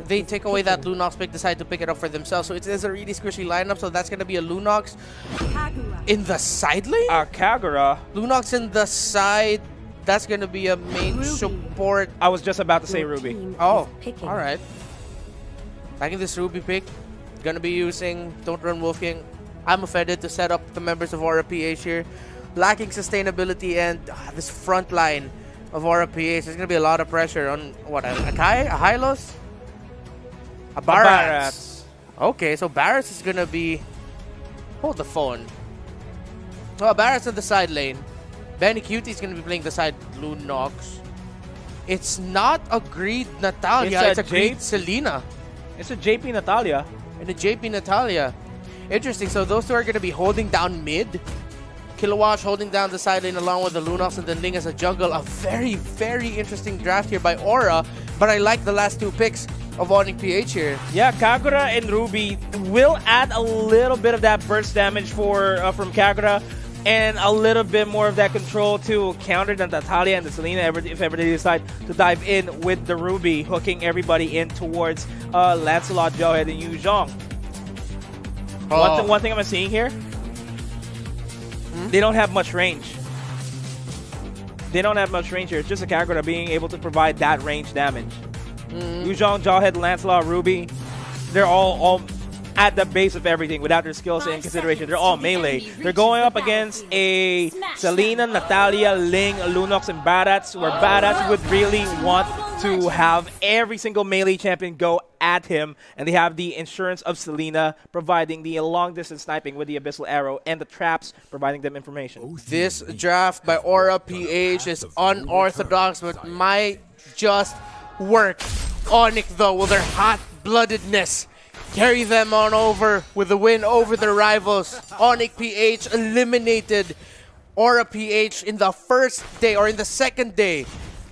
they take away that Lunox pick, decide to pick it up for themselves. So it is a really squishy lineup. So that's going to be a Lunox in the side lane? Kagura. Lunox in the side. That's going to be a main support. I was just about to say Ruby. Oh, all right. Taking this Ruby pick. Going to be using Don't Run Wolf King. I'm offended to set up the members of Aura PH here. Lacking sustainability and this front line of Aura PH. There's going to be a lot of pressure on, what, a Kai? A Hylos? A Barats. Okay, so Barats is going to be... Hold the phone. Oh, Barats on the side lane. Benny Cutie is going to be playing the side Lunox. It's not a Greed Natalia, it's a Greed Selena. It's a JP Natalia. And a JP Natalia. Interesting, so those two are going to be holding down mid. Kilowatt holding down the side lane along with the Lunox and then Ling as a jungle. A very, very interesting draft here by Aura. But I like the last two picks of Onic PH here. Yeah, Kagura and Ruby will add a little bit of that burst damage from Kagura. And a little bit more of that control to counter the Natalia and the Selena if ever they decide to dive in with the Ruby, hooking everybody in towards Lancelot, Jawhead, and Yu Zhong. One thing I'm seeing here, they don't have much range. They don't have much range here. It's just a Kagura being able to provide that range damage. Yu Zhong, Jawhead, Lancelot, Ruby, they're all at the base of everything without their skills in consideration. They're all melee. They're going up against a Selena, Natalia, Ling, Lunox, and Barats, where Barats would really want to have every single melee champion go at him, and they have the insurance of Selena providing the long-distance sniping with the Abyssal Arrow and the traps providing them information. This draft by Aura PH is unorthodox, but might just work. Onic, though, with their hot-bloodedness, carry them on over with the win over their rivals. Onic PH eliminated Aura PH in the first day or in the second day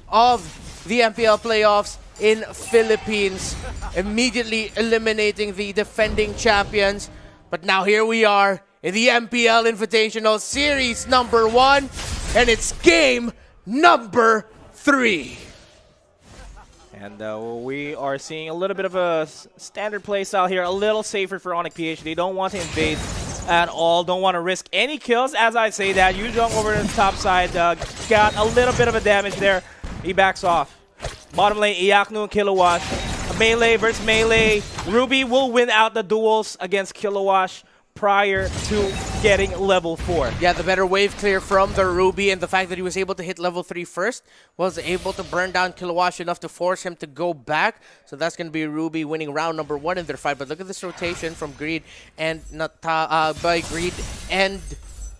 of the MPL playoffs in Philippines, immediately eliminating the defending champions. But now here we are in the MPL Invitational Series number 1, and it's game number 3. And we are seeing a little bit of a standard play style here, a little safer for Onic PH. They don't want to invade at all, don't want to risk any kills. As I say that, Yu Zhong over to the top side, got a little bit of a damage there. He backs off. Bottom lane, Iaknu and Kilowatt. Melee versus melee. Ruby will win out the duels against Kilowatt prior to getting level 4. Yeah, the better wave clear from the Ruby, and the fact that he was able to hit level 3 first was able to burn down Kilowatt enough to force him to go back. So that's going to be Ruby winning round number 1 in their fight. But look at this rotation from Greed and by Greed and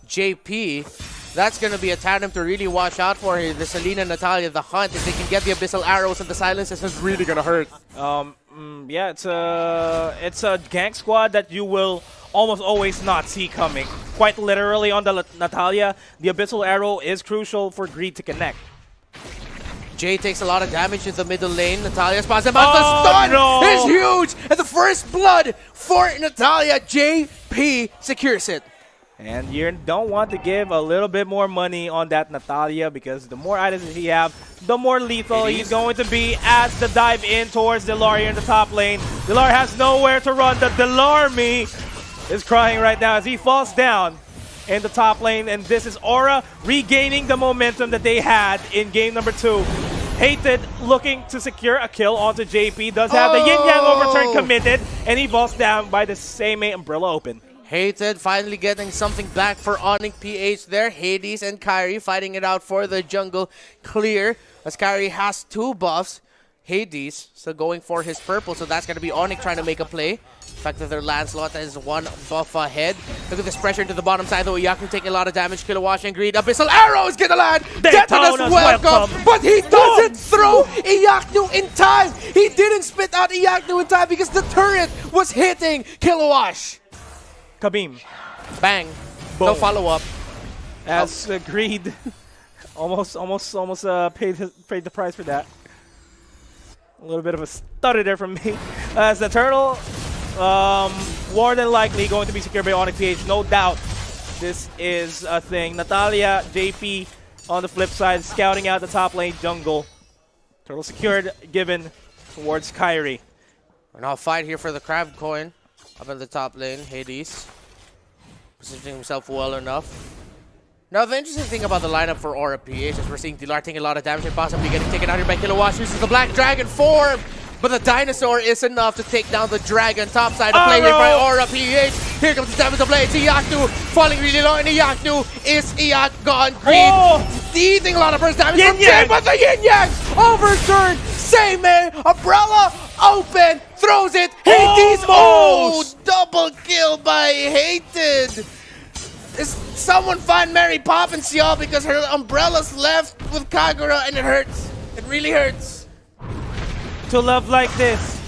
JP. That's going to be a tandem to really watch out for here. The Selena, Natalia, the Hunt. If they can get the Abyssal Arrows and the Silences, it's really going to hurt. Yeah, it's a gank squad that you will almost always not see coming. Quite literally on the Natalia, the Abyssal Arrow is crucial for Greed to connect. Jay takes a lot of damage in the middle lane. Natalia spots him, but the stun is huge! And the first blood for Natalia, JP secures it. And you don't want to give a little bit more money on that Natalia, because the more items that he have, the more lethal he's going to be as the dive in towards Delar here in the top lane. Delar has nowhere to run. The Delarmy is crying right now as he falls down in the top lane. And this is Aura regaining the momentum that they had in game number 2. Hated looking to secure a kill onto JP. Does have the Yin Yang overturn committed, and he falls down by the same Umbrella Open. Hated finally getting something back for Onic PH there. Hades and Kyrie fighting it out for the jungle clear, as Kyrie has 2 buffs. Hades still going for his purple, so that's going to be Onic trying to make a play. The fact that their Lancelot is 1 buff ahead. Look at this pressure into the bottom side, though. Iyaku taking a lot of damage. Kilowatt and Greed. Abyssal Arrow is going to land. Detona's welcome, but he doesn't throw Iyaku in time. He didn't spit out Iyaku in time because the turret was hitting Kilowatt. Kabim. Bang. Boom. No follow-up. As Greed almost paid the price for that. A little bit of a stutter there from me. As the turtle, more than likely going to be secured by Onic PH, no doubt. This is a thing. Natalia, JP on the flip side, scouting out the top lane jungle. Turtle secured, given towards Kyrie. And I'll fight here for the crab coin up in the top lane. Hades positioning himself well enough. Now, the interesting thing about the lineup for Aura PH is we're seeing Dilar taking a lot of damage and possibly getting taken out here by Kilowatt. Uses the Black Dragon form, but the Dinosaur is enough to take down the Dragon. Top side to play here by Aura PH. Here comes the damage to play. It's Iyaknu falling really low, and Iyaknu is gone green. Eating a lot of burst damage from Jay, but the Yin Yang overturned. Same Umbrella open, throws it. Hades, double kill by Hated. Is someone find Mary Poppins, y'all, because her Umbrella's left with Kagura, and it hurts. It really hurts. To love like this,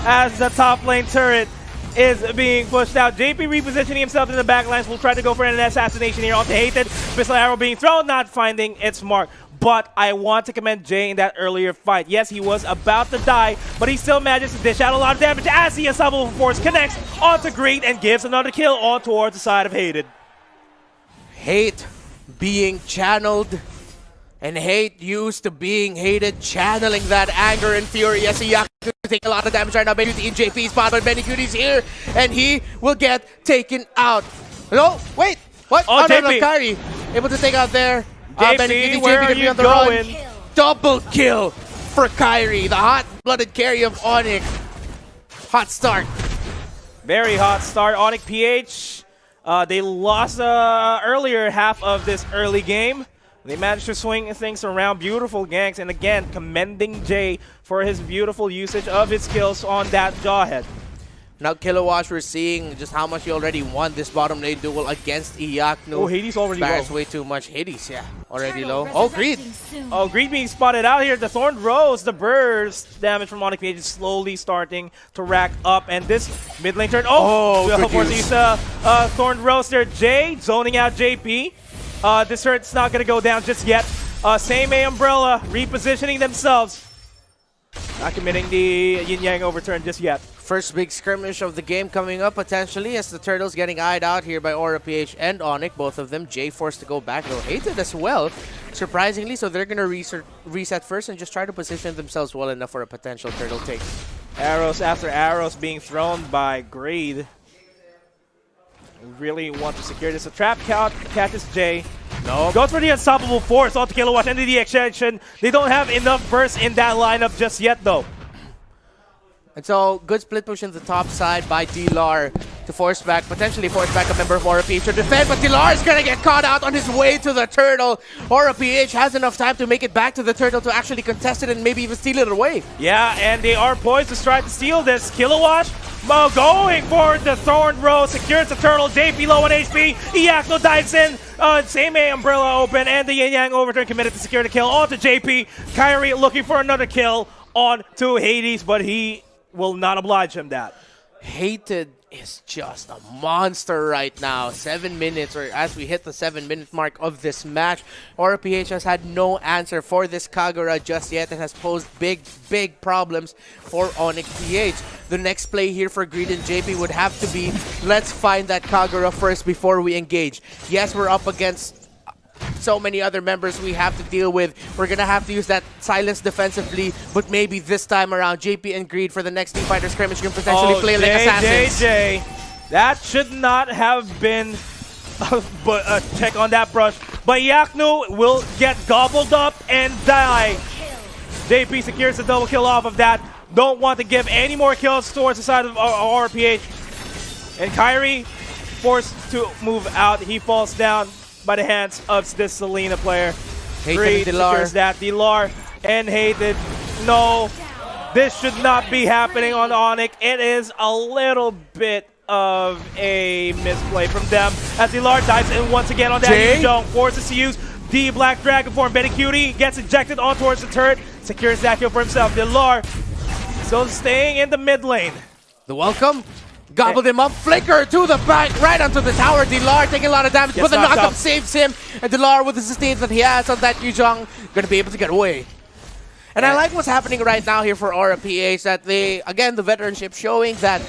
as the top lane turret is being pushed out. JP repositioning himself in the backlines will try to go for an assassination here onto Hated. Missile arrow being thrown, not finding its mark. But I want to commend Jay in that earlier fight. Yes, he was about to die, but he still manages to dish out a lot of damage as the Unstoppable Force connects onto Greed and gives another kill on towards the side of Hated. Hate being channeled, and hate used to being hated, channeling that anger and fury. Yes, Iyaknu taking a lot of damage right now. Benny in JP's spot, but Benny Cutie's here, and he will get taken out. No, wait, what? Oh, no, Kyrie able to take out there. JP, where are you going? Double kill for Kyrie, the hot-blooded carry of Onic. Hot start. Very hot start. Onic PH, they lost earlier half of this early game. They managed to swing things around. Beautiful ganks, and again, commending Jay for his beautiful usage of his skills on that Jawhead. Now, Kilowatt, we're seeing just how much he already won this bottom lane duel against Iyaknu. Oh, Hades already low. Way too much. Hades, yeah, already low. Oh, Greed. Oh, Greed being spotted out here. The Thorned Rose, the burst damage from Onic PH is slowly starting to rack up. And this mid lane turn. Of course, he's Thorned Rose there. Jay zoning out JP. This turret's not going to go down just yet. Same Umbrella repositioning themselves. Not committing the Yin Yang overturn just yet. First big skirmish of the game coming up potentially as the Turtles getting eyed out here by Aura PH and Onic, both of them. Jay forced to go back, though Hated as well, surprisingly, so they're going to reset first and just try to position themselves well enough for a potential Turtle take. Arrows after arrows being thrown by Greed. Really want to secure this. A trap catches Jay. No. Goes for the Unstoppable Force onto Kilowatt and the extension. They don't have enough burst in that lineup just yet, though. And so, good split push in the top side by Dilar to potentially force back a member of Aura PH to defend, but Dilar is going to get caught out on his way to the Turtle. Aura PH has enough time to make it back to the Turtle to actually contest it and maybe even steal it away. Yeah, and they are poised to try to steal this. Kilowatt going for the Thorned Rose, secures the Turtle. JP low on HP. Iyaknu dives in. Same Umbrella open, and the Yin Yang overturn committed to secure the kill onto JP. Kyrie looking for another kill onto Hades, but he will not oblige him that. Hated is just a monster right now. 7 minutes, or as we hit the 7-minute mark of this match, Aura PH has had no answer for this Kagura just yet and has posed big problems for Onic PH. The next play here for Greed and JP would have to be, let's find that Kagura first before we engage. Yes, we're up against so many other members we have to deal with. We're gonna have to use that silence defensively, but maybe this time around, JP and Greed for the next team fighter scrimmage can potentially play like assassins. That should not have been a check on that brush, but Iyaknu will get gobbled up and die. JP secures the double kill off of that. Don't want to give any more kills towards the side of RPH. And Kyrie forced to move out. He falls down by the hands of this Selena player. Greed secures that. Dilar and Hated. No, this should not be happening on Onic. It is a little bit of a misplay from them as Dilar dives in once again on that Yuzhong. Forces to use the Black Dragon form. Betty Cutie gets ejected on towards the turret. Secures that kill for himself. Dilar still staying in the mid lane. The welcome. Gobbled him up, flicker to the back, right onto the tower. Dilar taking a lot of damage, but the knockup saves him. And Dilar, with the sustains that he has on that Yuzhong, going to be able to get away. And I like what's happening right now here for Aura PH, that they, again, the veteranship showing that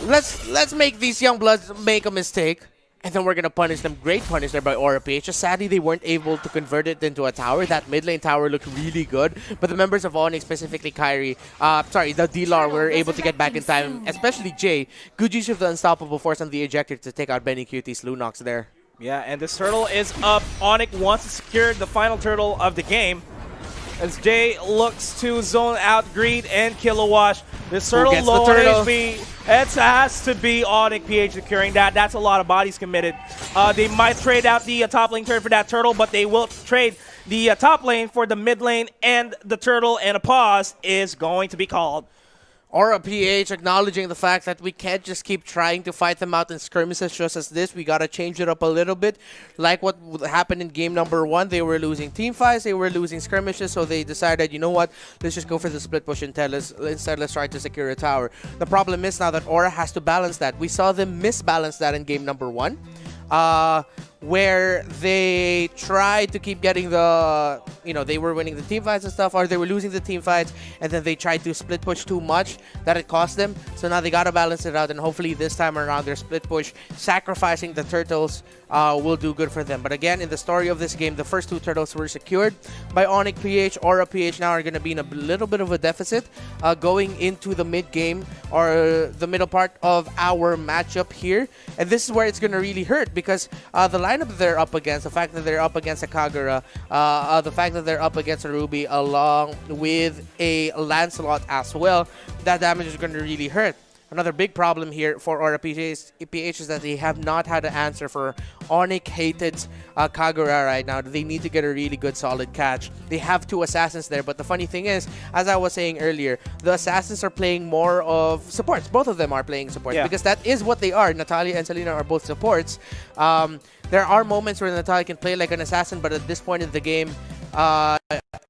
let's make these young bloods make a mistake. And then we're going to punish them. Great punish there by Aura PH. Just sadly, they weren't able to convert it into a tower. That mid lane tower looked really good. But the members of Onic, specifically Kyrie, the D-Lar, were able to get back in time. Especially Jay. Good use of the unstoppable force on the ejector to take out Benny Cutie's Lunox there. Yeah, and this turtle is up. Onic wants to secure the final turtle of the game. As Jay looks to zone out Greed and Kilowatt. This turtle low on HP. It has to be Onic PH securing that. That's a lot of bodies committed. They might trade out the top lane turret for that turtle, but they will trade the top lane for the mid lane and the turtle, and a pause is going to be called. Aura PH acknowledging the fact that we can't just keep trying to fight them out in skirmishes just as this. We got to change it up a little bit. Like what happened in game number 1, they were losing team fights, they were losing skirmishes, so they decided, you know what, let's just go for the split push instead. Let's try to secure a tower. The problem is now that Aura has to balance that. We saw them misbalance that in game number 1. Where they tried to keep getting the, they were winning the team fights and stuff, or they were losing the team fights, and then they tried to split push too much that it cost them. So now they got to balance it out, and hopefully this time around their split push, sacrificing the turtles, will do good for them. But again, in the story of this game, the first 2 turtles were secured by Onic PH. Aura PH now are going to be in a little bit of a deficit going into the mid game, or the middle part of our matchup here. And this is where it's going to really hurt, because the lineup they're up against, the fact that they're up against a Kagura, the fact that they're up against a Ruby along with a Lancelot as well, that damage is going to really hurt. Another big problem here for Aura PH is that they have not had an answer for Onic-hated Kagura right now. They need to get a really good solid catch. They have 2 assassins there, but the funny thing is, as I was saying earlier, the assassins are playing more of supports. Both of them are playing supports, because that is what they are. Natalia and Selena are both supports. There are moments where Natalia can play like an assassin, but at this point in the game,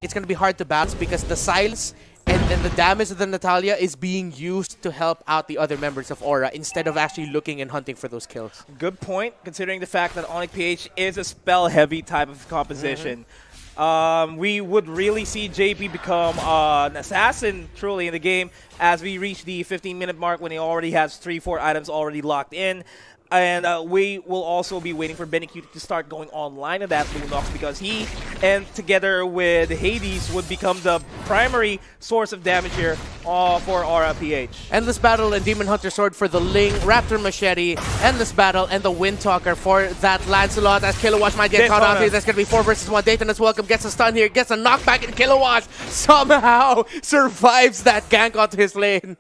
it's going to be hard to balance, because the siles and then the damage of the Natalia is being used to help out the other members of Aura instead of actually looking and hunting for those kills. Good point, considering the fact that Onic PH is a spell-heavy type of composition. We would really see JP become an assassin truly in the game as we reach the 15-minute mark, when he already has 3-4 items already locked in. And we will also be waiting for Benny Cutie to start going online in that Lunox, because he, and together with Hades, would become the primary source of damage here for Aura PH. Endless Battle and Demon Hunter Sword for the Ling, Raptor Machete, Endless Battle, and the Windtalker for that Lancelot, as Kilowatt might get caught out here. That's going to be 4 versus 1. Dayton is welcome, gets a stun here, gets a knockback, and Kilowatt somehow survives that gank onto his lane.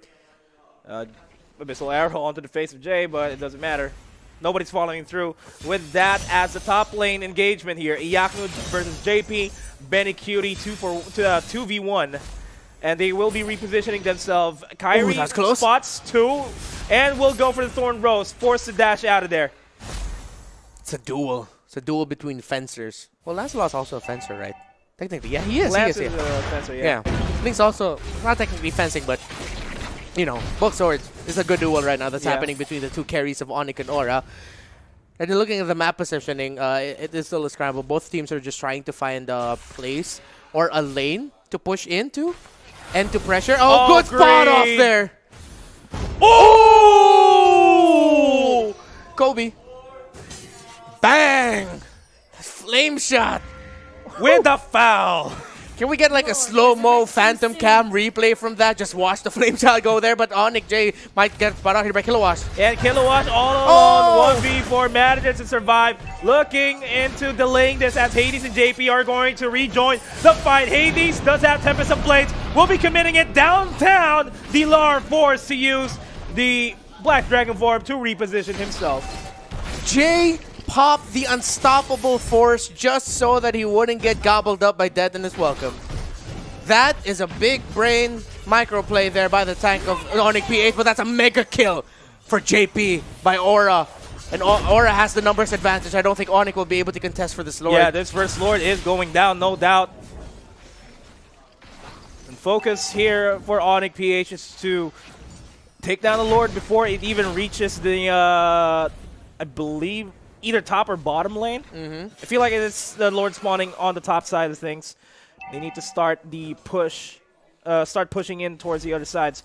Abyssal arrow onto the face of Jay, but it doesn't matter. Nobody's following through with that as the top lane engagement here. Iyaku versus JP, Benny Cutie 2v1. And they will be repositioning themselves. Kyrie spots 2, and will go for the Thorn Rose, forced to dash out of there. It's a duel. It's a duel between fencers. Well, Lancelot's also a fencer, right? Technically, yeah, he is. Lance is a fencer, yeah. Link's also not technically fencing, but both swords. It's a good duel right now that's happening between the 2 carries of Onic and Aura. And looking at the map positioning, it is still a scramble. Both teams are just trying to find a place or a lane to push into and to pressure. Oh, good spot off there. Oh! Kobe. Bang! Flame shot. With the foul. Can we get like a slow-mo phantom cam replay from that? Just watch the flame shot go there, but Onic J might get spot out here by Kilowatt. And Kilowatt all alone, 1v4, manages to survive. Looking into delaying this as Hades and JP are going to rejoin the fight. Hades does have Tempest of Blades, will be committing it downtown. D-Lar forced to use the Black Dragon form to reposition himself. Jay popped the unstoppable force just so that he wouldn't get gobbled up by Dead and is welcome. That is a big brain microplay there by the tank of Onic PH, but that's a mega kill for JP by Aura. And Aura has the numbers advantage. I don't think Onic will be able to contest for this Lord. Yeah, this first Lord is going down, no doubt. And focus here for Onic PH is to take down the Lord before it even reaches the, I believe, either top or bottom lane. I feel like it's the Lord spawning on the top side of things. They need to start the push, start pushing in towards the other sides.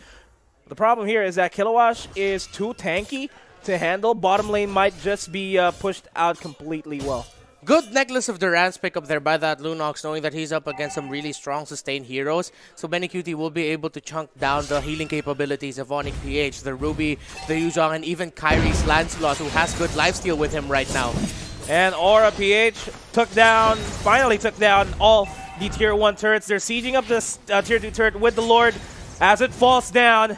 The problem here is that Kilowatt is too tanky to handle. Bottom lane might just be pushed out completely well. Good Necklace of Durance pick up there by that Lunox, knowing that he's up against some really strong sustained heroes. So BennyQt will be able to chunk down the healing capabilities of Onic PH, the Ruby, the Yuzhong, and even Kyrie's Lancelot, who has good lifesteal with him right now. And Aura PH finally took down all the Tier 1 turrets. They're sieging up this Tier 2 turret with the Lord as it falls down.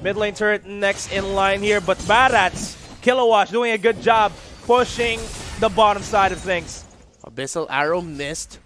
Mid lane turret next in line here, but Barats, Kilowatt doing a good job pushing the bottom side of things. Abyssal Arrow missed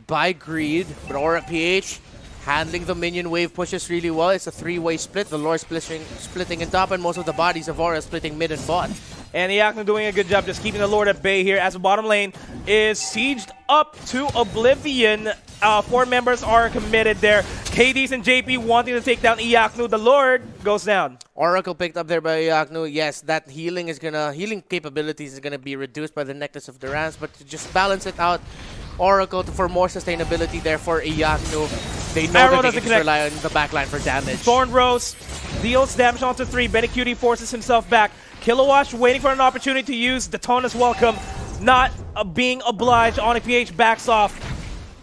by Greed, but Aura PH handling the minion wave pushes really well. It's a three-way split. The Lord splitting in top, and most of the bodies of Aura splitting mid and bot. And EACNU doing a good job just keeping the Lord at bay here as the bottom lane is sieged up to oblivion. 4 members are committed there. KDs and JP wanting to take down EACNU. The Lord goes down. Oracle picked up there by EACNU. Yes, that healing capabilities is gonna be reduced by the Necklace of Durance, but to just balance it out, Oracle for more sustainability there for EACNU. They know that they can rely on the backline for damage. Thorn Rose deals damage onto 3. BennyQt forces himself back. Kilowatt waiting for an opportunity to use Daytona's Welcome, not being obliged. Onic PH backs off.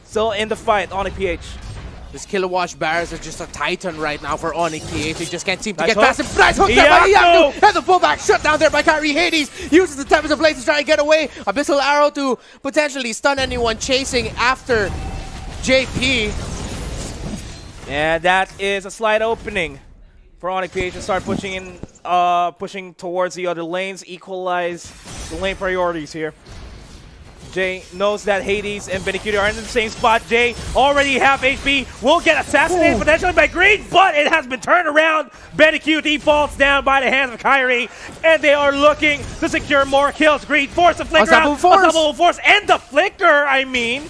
Still in the fight, Onic PH. This Kilowatt Barrels is just a titan right now for Onic PH. He just can't seem to get past him. Nice hook there by EACNU! And the pullback shut down there by Kyrie. Hades uses the Tempest of Blades to try and get away. Abyssal Arrow to potentially stun anyone chasing after JP. And that is a slight opening for Onic PH to start pushing towards the other lanes, equalize the lane priorities here. Jay knows that Hades and BennyQt are in the same spot. Jay already half HP, will get assassinated potentially by Greed, but it has been turned around. BennyQt falls down by the hands of Kyrie, and they are looking to secure more kills. Greed force the flicker out, unstoppable force, and the flicker, I mean.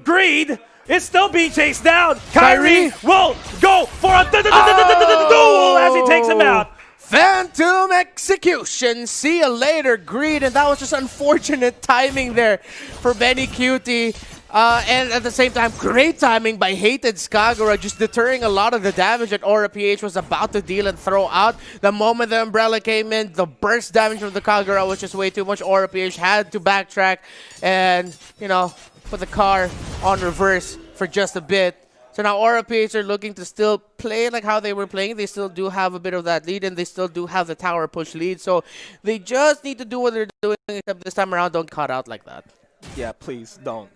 Greed is still being chased down. Kyrie will go for a duel as he takes him out. Phantom Execution. See you later, Greed. And that was just unfortunate timing there for BennyQt. And at the same time, great timing by Hated Skagura, just deterring a lot of the damage that Aura PH was about to deal and throw out. The moment the Umbrella came in, the burst damage from the Kagura was just way too much. Aura PH had to backtrack and, you know, put the car on reverse for just a bit. So now Aura PH are looking to still play like how they were playing. They still do have a bit of that lead, and they still do have the tower push lead. So they just need to do what they're doing, except this time around, don't cut out like that. Yeah, please don't.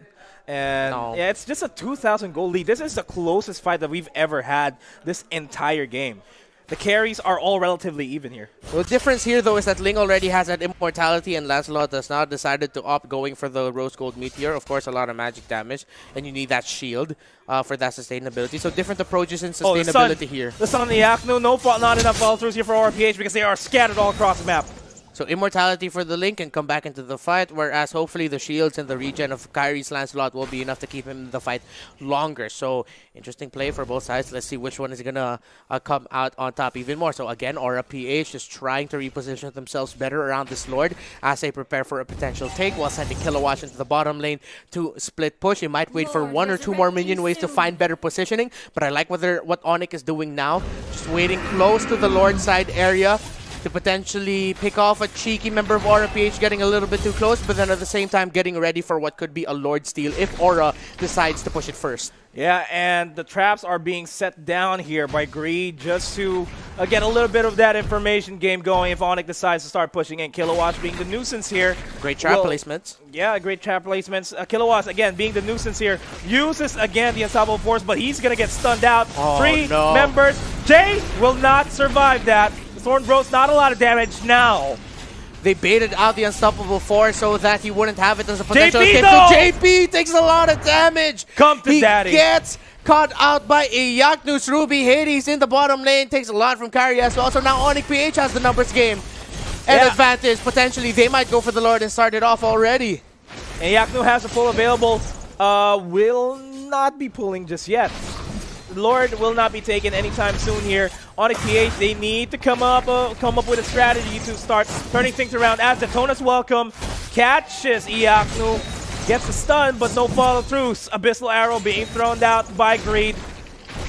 And yeah, it's just a 2,000 gold lead. This is the closest fight that we've ever had this entire game. The carries are all relatively even here. The difference here, though, is that Ling already has that immortality, and Lancelot has now decided to opt going for the Rose Gold Meteor. Of course, a lot of magic damage, and you need that shield for that sustainability. So different approaches in sustainability here. The Sun on the EACNU, not enough follow-throughs here for RPH because they are scattered all across the map. So immortality for the Link can come back into the fight, whereas hopefully the shields and the regen of Kyrie's Lancelot will be enough to keep him in the fight longer. So interesting play for both sides. Let's see which one is going to come out on top even more. So again, Aura PH is trying to reposition themselves better around this Lord as they prepare for a potential take, while sending Kilowatt into the bottom lane to split push. You might wait for 1 or 2 more minion waves to find better positioning, but I like what Onic is doing now. Just waiting close to the Lord side area to potentially pick off a cheeky member of Aura PH getting a little bit too close, but then at the same time getting ready for what could be a Lord steal if Aura decides to push it first. Yeah, and the traps are being set down here by Greed just to get a little bit of that information game going if Onic decides to start pushing in. Kilowatt being the nuisance here. Great trap placements. Yeah, great trap placements. Kilowatt, again, being the nuisance here, uses, again, the unstoppable force, but he's going to get stunned out. 3 members. Jay will not survive that. Thorn Bros, not a lot of damage now. They baited out the unstoppable force so that he wouldn't have it as a potential JP, escape. So JP takes a lot of damage. Come to daddy. He gets caught out by EACNU's Ruby. Hades in the bottom lane takes a lot from Kyrie as well. So now Onic PH has the numbers game and advantage. Potentially, they might go for the Lord and start it off already. And EACNU has a pull available. Will not be pulling just yet. Lord will not be taken anytime soon here. Onic PH, they need to come up with a strategy to start turning things around as Daytona's Welcome catches EACNU, gets a stun, but no follow-throughs. Abyssal Arrow being thrown out by Greed.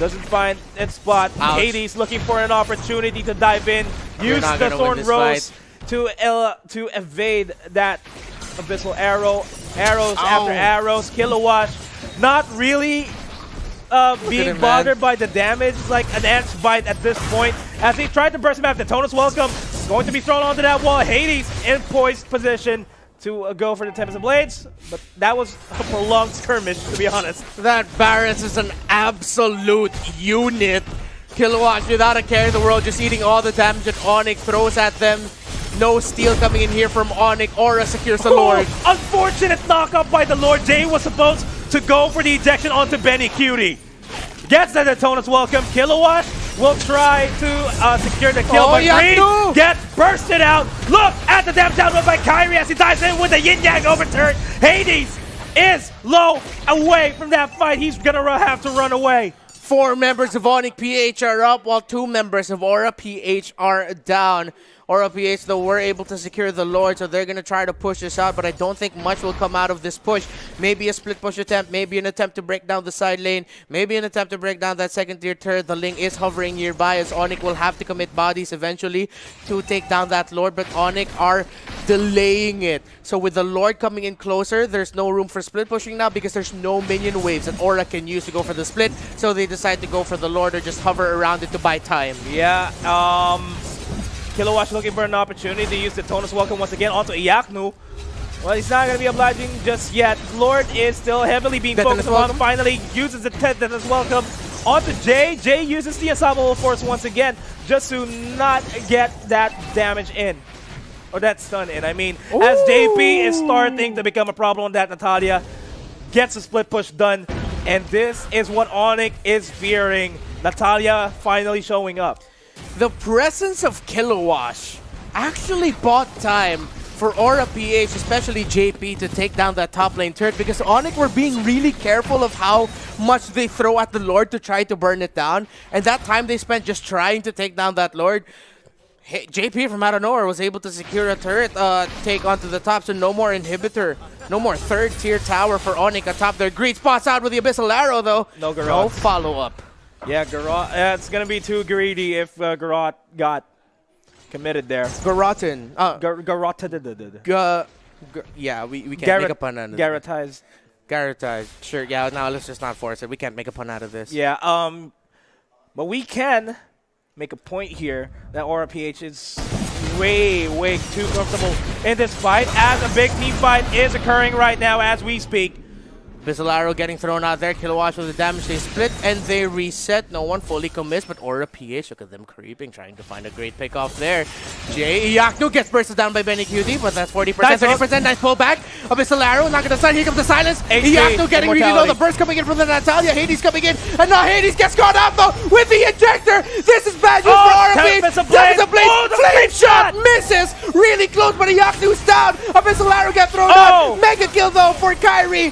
Doesn't find its spot. Ouch. Hades looking for an opportunity to dive in. You're Use not the gonna win Thorn this Rose fight. to evade that Abyssal Arrow. Arrows Ow. after arrows. Kilowatt not really being him, bothered man. by the damage. It's like an ant's bite at this point. As he tried to burst him after Tonus Welcome, going to be thrown onto that wall. Hades in poised position to go for the Tempest of Blades, but that was a prolonged skirmish, to be honest. That Barretts is an absolute unit. Kilowatt without a care in the world, just eating all the damage that Onic throws at them. No steal coming in here from Onic. Aura secures the Lord. Unfortunate knock-up by the Lord. Jay was supposed to go for the ejection onto Benny Cutie. Gets the Tonus Welcome. Kilowatt will try to secure the kill, but Green gets bursted out. Look at the damage output by Kyrie as he dives in with the yin-yang overturn. Hades is low away from that fight. He's gonna have to run away. 4 members of Onic PH are up, while 2 members of Aura PH are down. Aura PH, though, were able to secure the Lord, so they're going to try to push this out, but I don't think much will come out of this push. Maybe a split push attempt, maybe an attempt to break down the side lane, maybe an attempt to break down that second-tier turret. The Ling is hovering nearby, as Onic will have to commit bodies eventually to take down that Lord, but Onic are delaying it. So with the Lord coming in closer, there's no room for split pushing now because there's no minion waves that Aura can use to go for the split, so they decide to go for the Lord or just hover around it to buy time. Yeah, Kilowatt looking for an opportunity to use the Tonus Welcome once again onto Iaknu. Well, he's not going to be obliging just yet. Lord is still heavily being focused on. Finally uses the Tonus Welcome onto Jay. Jay uses the Unstoppable Force once again just to not get that damage in. Or that stun in, I mean. Ooh. As JP is starting to become a problem on that, Natalia gets a split push done. And this is what Onic is fearing. Natalia finally showing up. The presence of Kilowatt actually bought time for Aura PH, especially JP, to take down that top lane turret, because Onic were being really careful of how much they throw at the Lord to try to burn it down. And that time they spent just trying to take down that Lord, JP from out of nowhere was able to secure a turret take onto the top, so no more inhibitor. No more third-tier tower for Onic atop their greed. Spots out with the Abyssal Arrow, though. No Garrote. No follow-up. Yeah, Garrote. It's going to be too greedy if Garrote got committed there. Garroten. Garrote. Yeah, we can't make a pun out of Garrotized. Garrotized. Sure, yeah, now let's just not force it. We can't make a pun out of this. Yeah, but we can make a point here that Aura PH is way too comfortable in this fight, as a big team fight is occurring right now as we speak. Abyssal Arrow getting thrown out there. Kilowatt with the damage. They split and they reset. No one fully commits, but Aura PH, look at them creeping, trying to find a great pick off there. Jay Iaknu gets bursted down by Benny QD, but that's 40%, 30%. Nice pullback. Abyssal Arrow not going to start. Here comes the silence. Iaknu getting really low. The burst coming in from the Natalia. Hades coming in, and now Hades gets caught out though with the ejector. This is bad news for Aura PH. Tempest of Blades. Oh, the flame shot misses. Really close, but Iaknu's down. Abyssal Arrow gets thrown out. Mega kill though for Kyrie.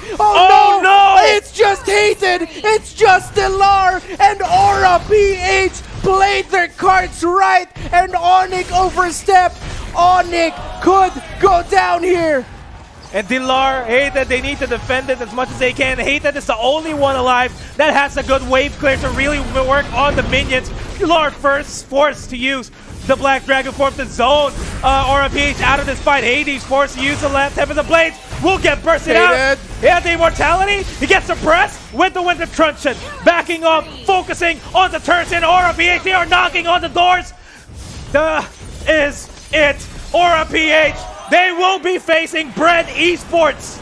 Oh no! It's just Hated, it's just Delar, and Aura PH played their cards right, and Onic overstepped. Onic could go down here. And Delar, Hated, they need to defend it as much as they can. Hated is the only one alive that has a good wave clear to really work on the minions. Delar first forced to use the Black Dragon form to zone Aura PH out of this fight. Hades forced to use the left half of the blades. Will get bursted out. Yeah, the immortality. He gets suppressed with the Winter Truncheon. Backing up, focusing on the turns in Aura PH. They are knocking on the doors. Is it Aura PH? They will be facing Bread Esports.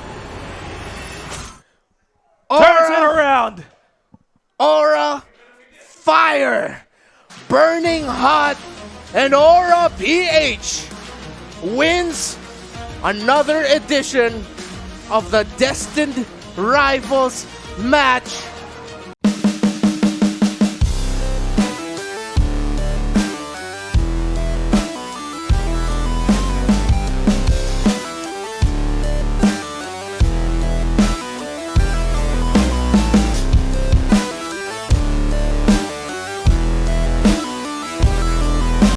Turns it around. Aura, fire, burning hot, and Aura PH wins another edition of the Destined Rivals match